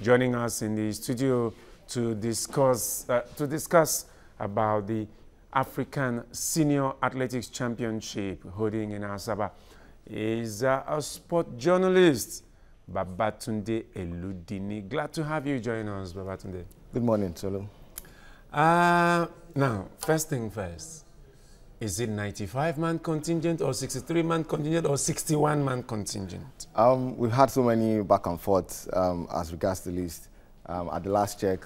joining us in the studio to discuss about the African Senior Athletics Championship holding in Asaba is a sport journalist, Babatunde Eludini. Glad to have you join us, Babatunde. Good morning, Tolu. Now, first thing first, is it 95-man contingent or 63-man contingent or 61-man contingent? We've had so many back and forth as regards the list. At the last check,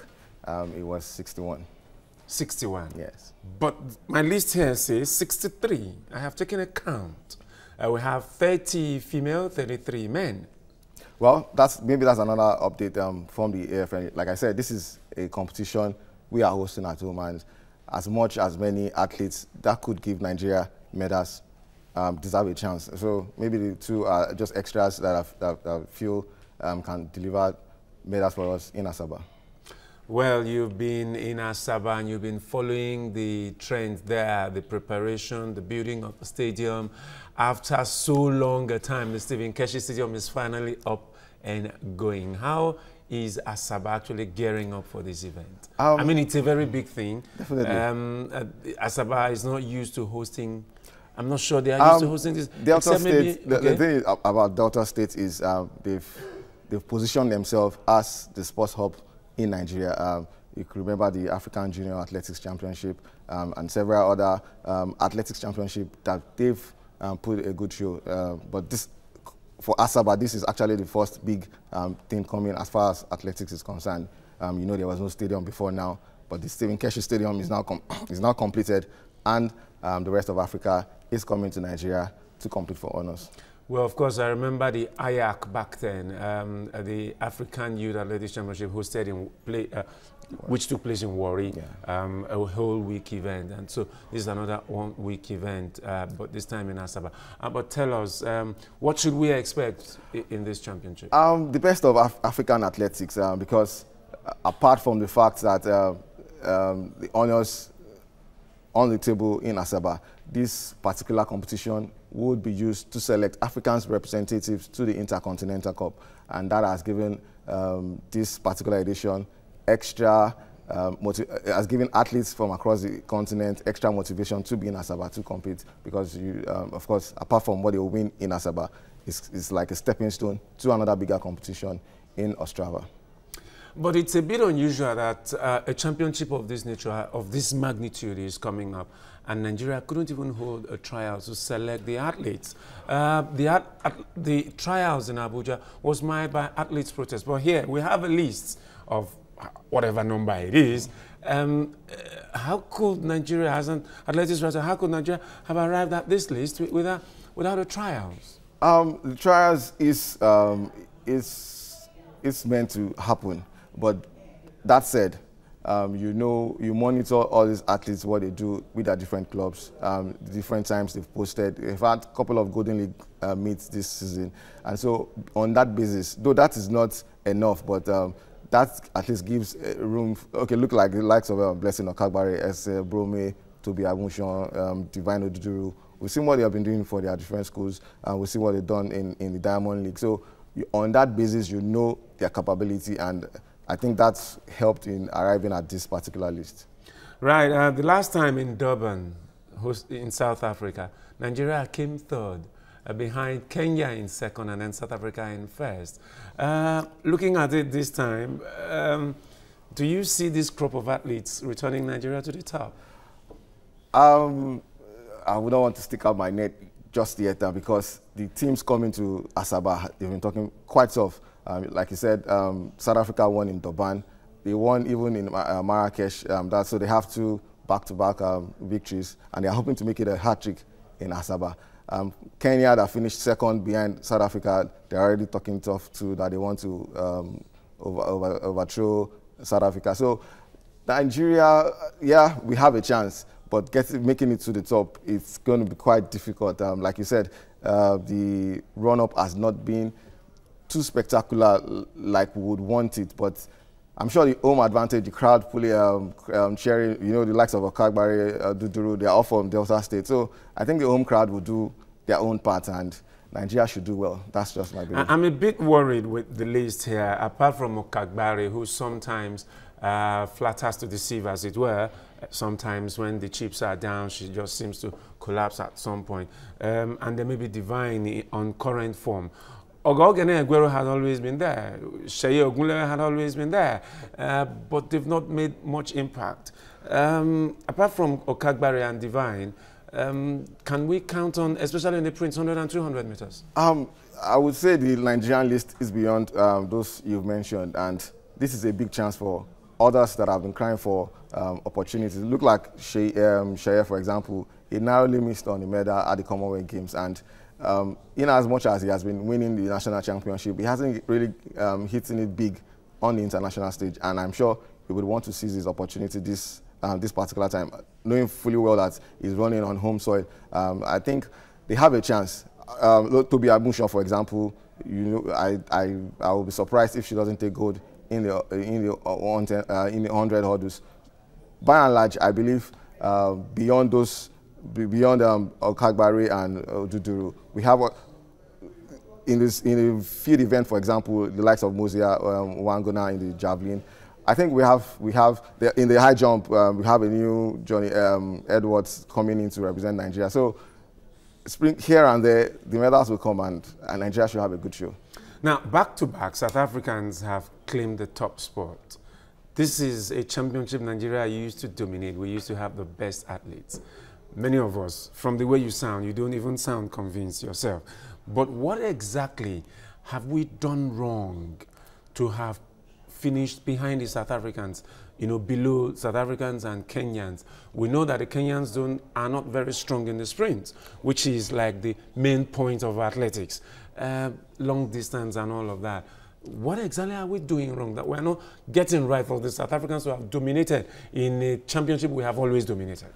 it was 61. 61? Yes. But my list here says 63. I have taken a count. We have 30 female, 33 men. Well, maybe that's another update from the AFN. Like I said, this is a competition we are hosting at home, and as much as many athletes that could give Nigeria medals deserve a chance. So maybe the two are just extras that I feel can deliver medals for us in Asaba. Well, you've been in Asaba and you've been following the trends there, the preparation, the building of the stadium. After so long a time, the Stephen Keshi Stadium is finally up and going. How is Asaba actually gearing up for this event? I mean, it's a very big thing. Definitely. Asaba is not used to hosting. I'm not sure they are used to hosting this. Delta State, the thing about Delta State is they've positioned themselves as the sports hub in Nigeria. You can remember the African Junior Athletics Championship and several other athletics championships that they've put a good show. But this, for Asaba, this is actually the first big thing coming as far as athletics is concerned. You know, there was no stadium before now, but the Stephen Keshi Stadium is now completed, and the rest of Africa is coming to Nigeria to compete for honors. Well, of course, I remember the AYAC back then, the African Youth Athletics Championship which took place in Warri, a whole week event. And so this is another 1 week event, but this time in Asaba. But tell us, what should we expect in this championship? The best of African athletics, because apart from the fact that the honors on the table in Asaba, this particular competition would be used to select African representatives to the Intercontinental Cup, and that has given this particular edition extra, has given athletes from across the continent extra motivation to be in Asaba to compete, because you, of course, apart from what they will win in Asaba, it's like a stepping stone to another bigger competition in Ostrava. But it's a bit unusual that a championship of this nature, of this magnitude, is coming up, and Nigeria couldn't even hold a trial to select the athletes. The trials in Abuja was marred by athletes' protests, but here we have a list of whatever number it is. How could Nigeria, as an athletics writer, how could Nigeria have arrived at this list without the trials? The trials is meant to happen. But that said, you know, you monitor all these athletes, what they do with their different clubs, the different times they've posted. They've had a couple of Golden League meets this season. And so on that basis, though that is not enough, but that at least gives room. Okay, look like the likes of Blessing Okagbare, S. Brome, Toby Agunshon, Divine Oduduru. We've seen what they have been doing for their different schools, and we've seen what they've done in the Diamond League. So on that basis, you know their capability, and I think that's helped in arriving at this particular list. Right. The last time in Durban, in South Africa, Nigeria came third, behind Kenya in second, and then South Africa in first. Looking at it this time, do you see this crop of athletes returning Nigeria to the top? I wouldn't want to stick out my neck just yet, because the teams coming to Asaba, they've been talking quite tough. Like you said, South Africa won in Durban. They won even in Marrakesh. So they have two back-to-back victories, and they're hoping to make it a hat-trick in Asaba. Kenya, that finished second behind South Africa, they're already talking tough too, that they want to overthrow South Africa. So Nigeria, yeah, we have a chance, but making it to the top, it's going to be quite difficult. Like you said, the run-up has not been too spectacular like we would want it, but I'm sure the home advantage, the crowd fully cheering, you know, the likes of Okagbare, Duduru, they are all from Delta State. So I think the home crowd will do their own part, and Nigeria should do well. That's just my belief. I'm a bit worried with the list here, apart from Okagbare, who sometimes flatters to deceive, as it were. Sometimes when the chips are down, she just seems to collapse at some point. And there may be Divine on current form. Ogogene Aguero had always been there. Sheye Ogunleye had always been there. But they've not made much impact. Apart from Okagbare and Divine, can we count on, especially in the Prince 100 and 200 meters? I would say the Nigerian list is beyond those you've mentioned, and this is a big chance for others that have been crying for opportunities. Look like Sheye, for example, he narrowly missed on the medal at the Commonwealth Games, and in as much as he has been winning the national championship, he hasn't really hitting it big on the international stage, and I'm sure he would want to seize his opportunity this particular time, knowing fully well that he's running on home soil. I think they have a chance. Toby Amusha, for example, you know, I will be surprised if she doesn't take gold in the 100 hurdles. By and large, I believe beyond Okagbare and Duduru, we have in the field event, for example, the likes of Mozia Wangona in the javelin. I think we have in the high jump, we have a new Johnny Edwards coming in to represent Nigeria. So here and there, the medals will come, and Nigeria should have a good show. Now, back-to-back, South Africans have claimed the top spot. This is a championship Nigeria used to dominate. We used to have the best athletes. Many of us, from the way you sound, you don't even sound convinced yourself. But what exactly have we done wrong to have finished behind the South Africans, you know, below South Africans and Kenyans? We know that the Kenyans are not very strong in the sprint, which is like the main point of athletics, long distance and all of that. What exactly are we doing wrong that we're not getting right for the South Africans who have dominated in a championship we have always dominated?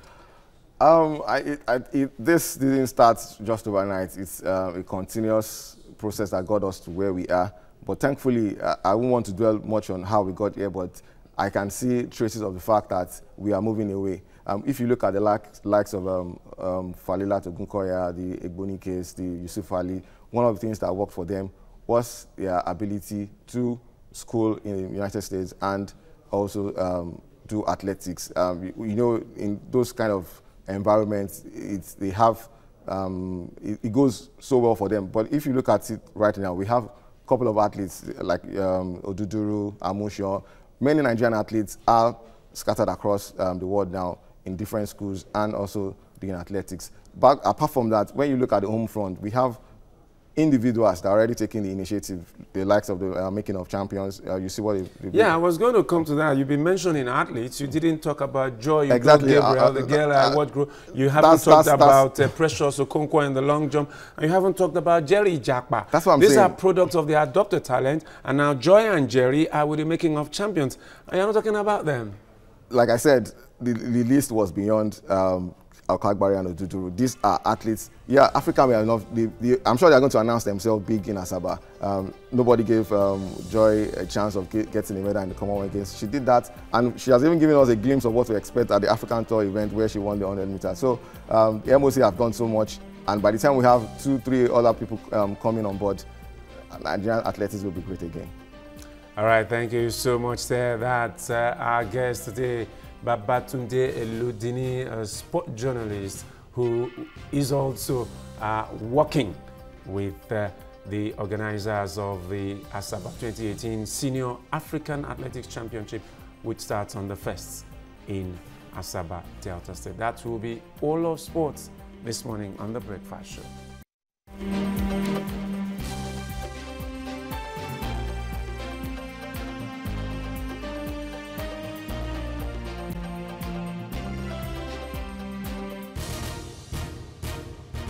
This didn't start just overnight. It's a continuous process that got us to where we are. But thankfully, I won't want to dwell much on how we got here, but I can see traces of the fact that we are moving away. If you look at the likes of Falila Togunkoya, the Egboni case, the Yusuf Ali, one of the things that worked for them was their ability to school in the United States and also do athletics. You know, in those kind of environments, it goes so well for them. But if you look at it right now, we have couple of athletes like Oduduru, Amusho. Many Nigerian athletes are scattered across the world now in different schools and also doing athletics. But apart from that, when you look at the home front, we have individuals that are already taking the initiative, the likes of the Making of Champions. You see what I was going to come to that. You've been mentioning athletes. You didn't talk about Joy. You exactly. Gabriel, the girl I watched grow. You haven't talked about Precious Okonkwo in the long jump. And you haven't talked about Jerry Jakpa. That's what I'm saying. These are products of their adopted talent. And now Joy and Jerry are with the Making of Champions. And you're not talking about them. Like I said, the list was beyond Okagbare and Oduduru. These are athletes. Yeah, Africa may have not. I'm sure they're going to announce themselves big in Asaba. Nobody gave Joy a chance of getting a medal in the Commonwealth Games. She did that, and she has even given us a glimpse of what to expect at the African Tour event where she won the 100 meters. So the MOC have done so much, and by the time we have 2-3 other people coming on board, Nigerian athletics will be great again. All right, thank you so much, sir. That's our guest today, Babatunde Eludini, a sport journalist who is also working with the organizers of the Asaba 2018 Senior African Athletics Championship, which starts on the 1st in Asaba, Delta State. That will be all of sports this morning on The Breakfast Show.